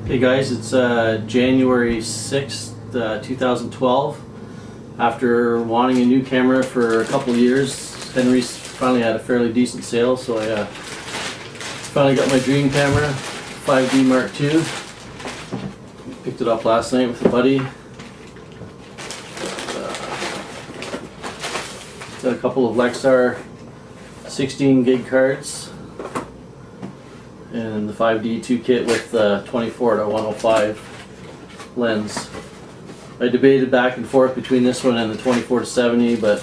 Hey guys, it's January 6th, 2012. After wanting a new camera for a couple of years, Henry's finally had a fairly decent sale, so I finally got my dream camera, 5D Mark II. Picked it up last night with a buddy. Got a couple of Lexar 16 gig cards and the 5D2 kit with the 24-105 lens. I debated back and forth between this one and the 24-70, but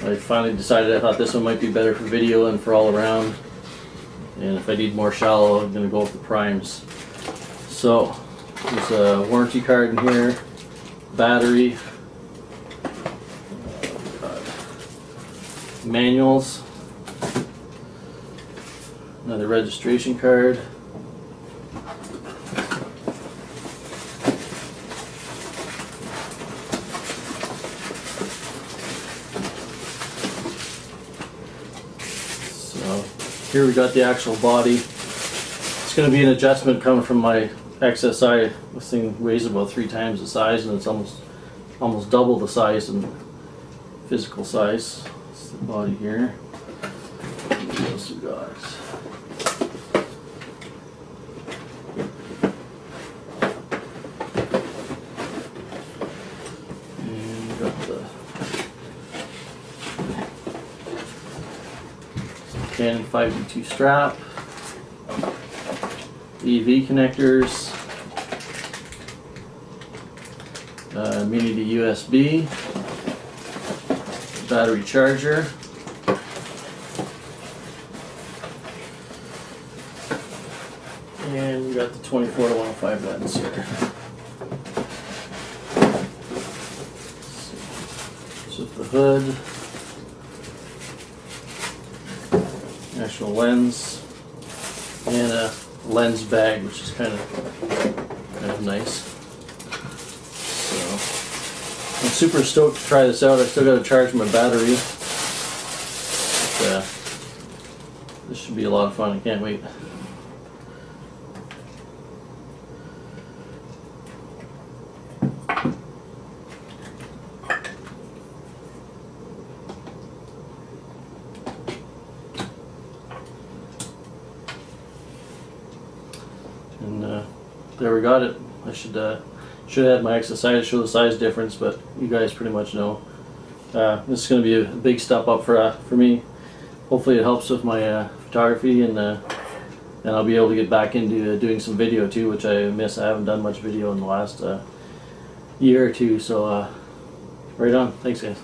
I finally decided I thought this one might be better for video and for all around, and if I need more shallow I'm going to go with the primes. So there's a warranty card in here, battery, manuals, another registration card, so here we got the actual body. It's going to be an adjustment coming from my XSI. This thing weighs about 3 times the size, and it's almost double the size in physical size. It's the body here. What else we got? Canon 5D2 strap, EV connectors, mini to USB, battery charger, and we got the 24-105 lens here. So the hood, actual lens, and a lens bag, which is kind of nice. So I'm super stoked to try this out. I still got to charge my battery. But, this should be a lot of fun. I can't wait. And there we got it. I should have had my XSI to show the size difference, but you guys pretty much know. This is going to be a big step up for me. Hopefully it helps with my photography, and I'll be able to get back into doing some video too, which I miss. I haven't done much video in the last year or two, so right on. Thanks guys.